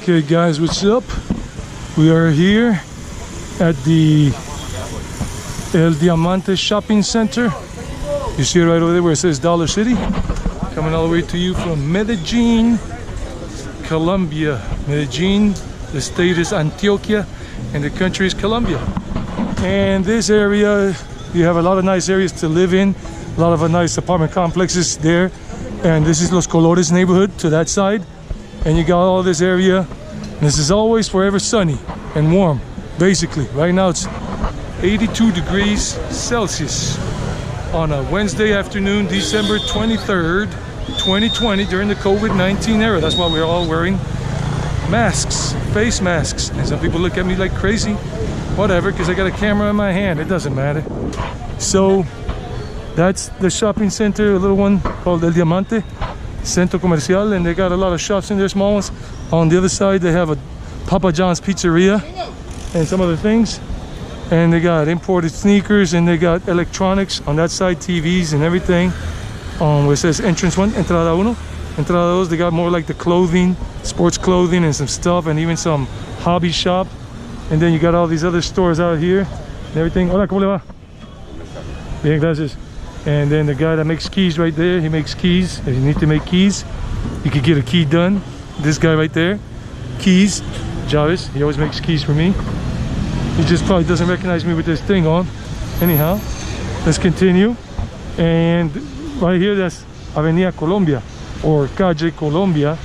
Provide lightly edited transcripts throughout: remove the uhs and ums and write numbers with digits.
Okay guys, what's up? We are here at the El Diamante shopping center. You see it right over there where it says Dollar City. Coming all the way to you from Medellín, Colombia. Medellín, the state is Antioquia and the country is Colombia. And this area, you have a lot of nice areas to live in, a lot of nice apartment complexes there. And this is Los Colores neighborhood to that side. And you got all this area. This is always forever sunny and warm, basically. Right now it's 82 degrees Celsius on a Wednesday afternoon, December 23rd, 2020, during the COVID-19 era. That's why we're all wearing masks, face masks. And some people look at me like crazy, whatever, because I got a camera in my hand. It doesn't matter. So that's the shopping center, a little one called El Diamante Centro Comercial, and they got a lot of shops in there, small ones. On the other side they have a Papa John's Pizzeria and some other things, and they got imported sneakers, and they got electronics on that side, TVs and everything. Where it says entrance 1, entrada 1, entrada 2, they got more like the clothing, sports clothing and some stuff, and even some hobby shop. And then you got all these other stores out here and everything. Hola, ¿cómo le va? Bien, gracias. And then the guy that makes keys right there, he makes keys. If you need to make keys, you could get a key done. This guy right there, keys, Jarvis, he always makes keys for me. He just probably doesn't recognize me with this thing on. Anyhow, let's continue. And right here, that's Avenida Colombia, or Calle Colombia.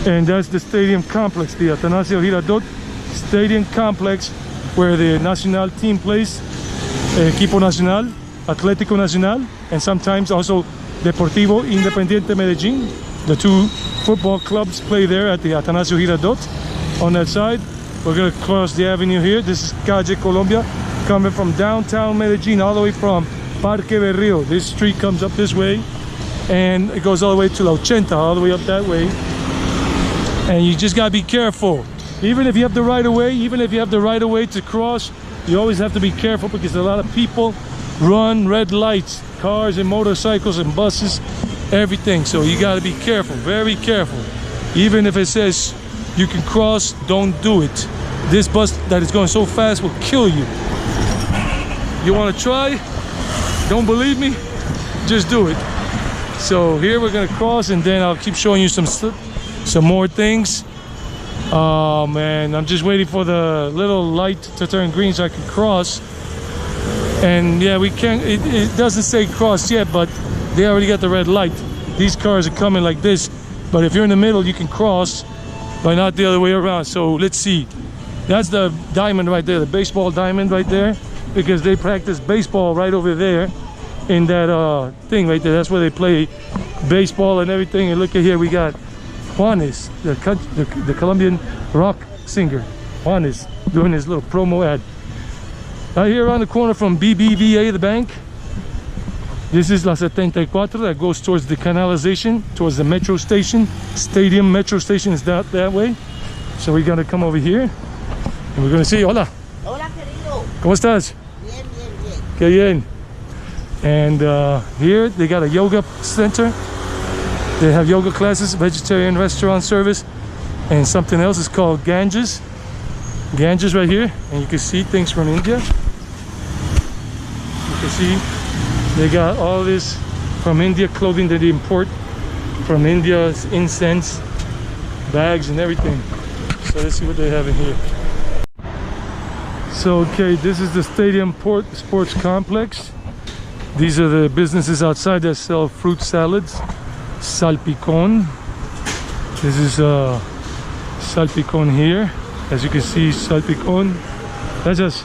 And that's the stadium complex, the Atanasio Girardot Stadium Complex, where the national team plays, Equipo Nacional, Atlético Nacional, and sometimes also Deportivo Independiente Medellín. The two football clubs play there at the Atanasio Girardot. On that side, we're going to cross the avenue here. This is Calle Colombia, coming from downtown Medellín all the way from Parque Berrío. This street comes up this way, and it goes all the way to La Ochenta, all the way up that way. And you just got to be careful. Even if you have the right of way, even if you have the right of way to cross, you always have to be careful, because a lot of people run red lights, cars and motorcycles and buses, everything. So you got to be careful, very careful. Even if it says you can cross, don't do it. This bus that is going so fast will kill you. You want to try? Don't believe me? Just do it. So here we're going to cross, and then I'll keep showing you some more things. Oh man, I'm just waiting for the little light to turn green so I can cross. And yeah, we can't, it doesn't say cross yet, but they already got the red light. These cars are coming like this, but if you're in the middle, you can cross, but not the other way around. So let's see. That's the diamond right there, the baseball diamond right there, because they practice baseball right over there in that thing right there. That's where they play baseball and everything. And look at here, we got Juanes, the Colombian rock singer. Juanes doing his little promo ad. Right here around the corner from BBVA, the bank. This is La 74 that goes towards the canalization, towards the metro station. Stadium metro station is that way. So we're gonna come over here and we're gonna see. Hola. Hola, querido. ¿Cómo estás? Bien, bien, bien. Qué bien. And here they got a yoga center. They have yoga classes, vegetarian restaurant service, and something else is called Ganges. Ganges right here, and you can see things from India. You can see they got all this from India, clothing that they import from India, incense, bags and everything. So let's see what they have in here. So okay, this is the Stadium Port Sports Complex. These are the businesses outside that sell fruit salads. Salpicón. This is Salpicón here. As you can see, Salpicón. Gracias.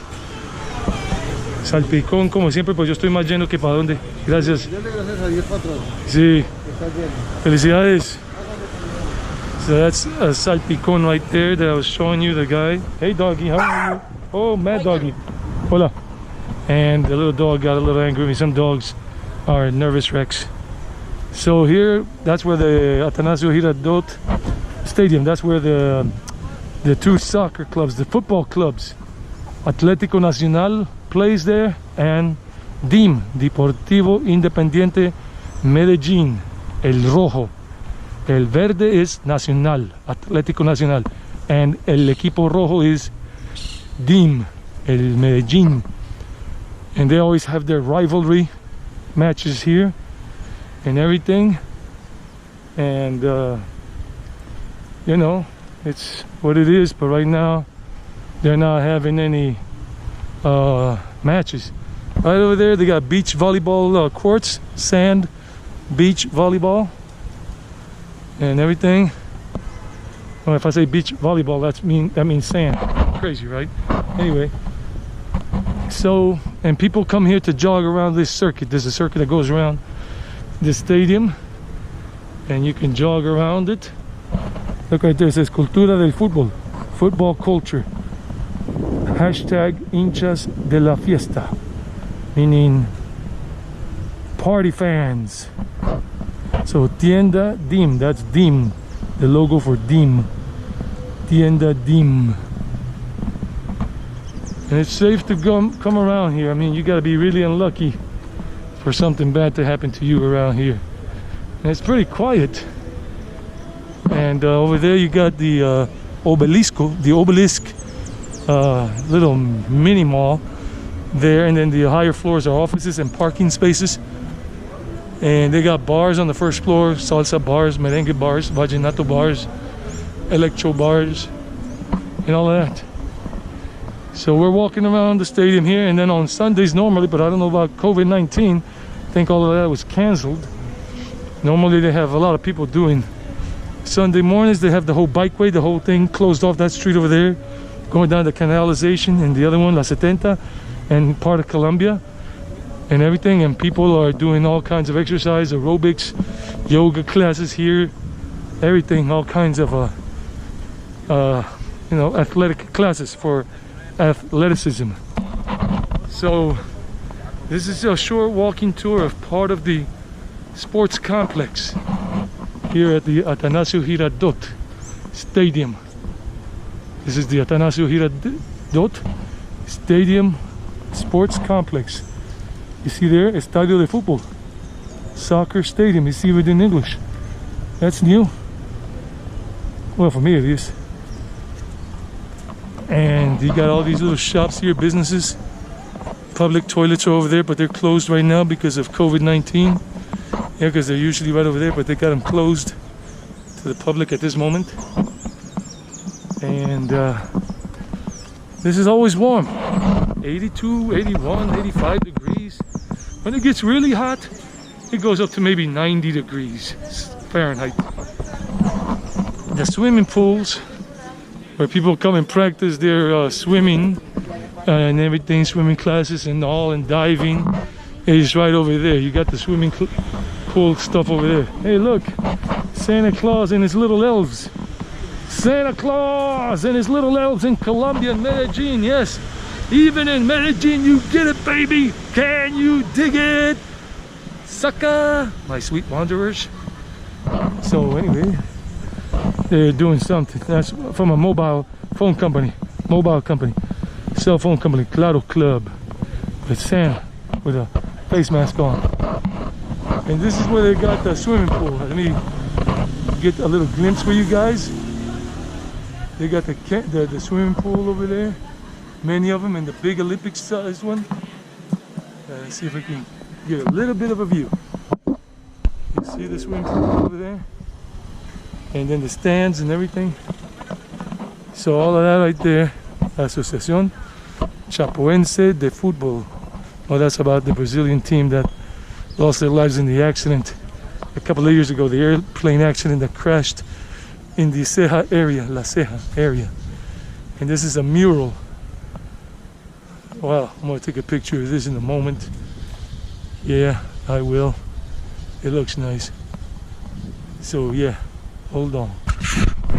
Salpicón, como siempre, pues yo estoy más lleno que para dónde. Gracias. Gracias a Dios, patrón. Sí. Está lleno. Felicidades. So that's a Salpicón right there that I was showing you, the guy. Hey doggy, how are you? Oh, mad doggy. Hola. And the little dog got a little angry with me. Some dogs are nervous wrecks. So here, that's where the Atanasio Girardot Stadium, that's where the two soccer clubs, the football clubs, Atlético Nacional plays there, and DIM, Deportivo Independiente Medellín, El Rojo. El verde is Nacional, Atlético Nacional. And el equipo rojo is DIM, el Medellín. And they always have their rivalry matches here and everything. And you know, it's what it is. But right now they're not having any matches. Right over there they got beach volleyball courts, sand beach volleyball and everything. Well, if I say beach volleyball, that means sand. Crazy, right? Anyway, so, and people come here to jog around this circuit. There's a circuit that goes around this stadium and you can jog around it. Look right there, it says Cultura del Fútbol, football culture. Hashtag hinchas de la fiesta, meaning party fans. So Tienda DIM, that's DIM, the logo for DIM. Tienda DIM. And it's safe to come around here. I mean, you got to be really unlucky for something bad to happen to you around here. And it's pretty quiet. And over there you got the obelisk, little mini mall there. And then the higher floors are offices and parking spaces. And they got bars on the first floor, salsa bars, merengue bars, vallenato bars, electro bars, and all of that. So we're walking around the stadium here, and then on Sundays normally, but I don't know about COVID-19, I think all of that was canceled. Normally they have a lot of people doing Sunday mornings. They have the whole bikeway, the whole thing closed off, that street over there, going down the canalization, and the other one, La 70, and part of Colombia and everything. And people are doing all kinds of exercise, aerobics, yoga classes here, everything, all kinds of you know, athletic classes for athleticism. So this is a short walking tour of part of the sports complex here at the Atanasio Girardot Stadium. This is the Atanasio Girardot Stadium Sports Complex. You see there, Estadio de Fútbol, soccer stadium. You see it in English. That's new. Well, for me it is. And you got all these little shops here, businesses. Public toilets are over there, but they're closed right now because of COVID-19. Yeah, because they're usually right over there, but they got them closed to the public at this moment. And this is always warm. 82, 81, 85 degrees. When it gets really hot, it goes up to maybe 90 degrees Fahrenheit. The swimming pools, where people come and practice their swimming and everything, swimming classes and all, and diving, is right over there. You got the swimming pool stuff over there. Hey, look, Santa Claus and his little elves. Santa Claus and his little elves in Colombia and Medellín. Yes, even in Medellín, you get it, baby. Can you dig it, sucker? My sweet wanderers. So anyway, they're doing something. That's from a mobile phone company, cell phone company, Claro Club, with Santa with a face mask on. And this is where they got the swimming pool. Let me get a little glimpse for you guys. They got the swimming pool over there, many of them, and the big Olympic sized one. Let's see if we can get a little bit of a view. You see the swimming pool over there? And then the stands and everything. So all of that right there, Asociación Chapoense de Fútbol. Well, that's about the Brazilian team that lost their lives in the accident a couple of years ago, the airplane accident that crashed in the Ceja area, La Ceja area. And this is a mural. Wow, I'm gonna take a picture of this in a moment. Yeah, I will. It looks nice. So yeah, hold on.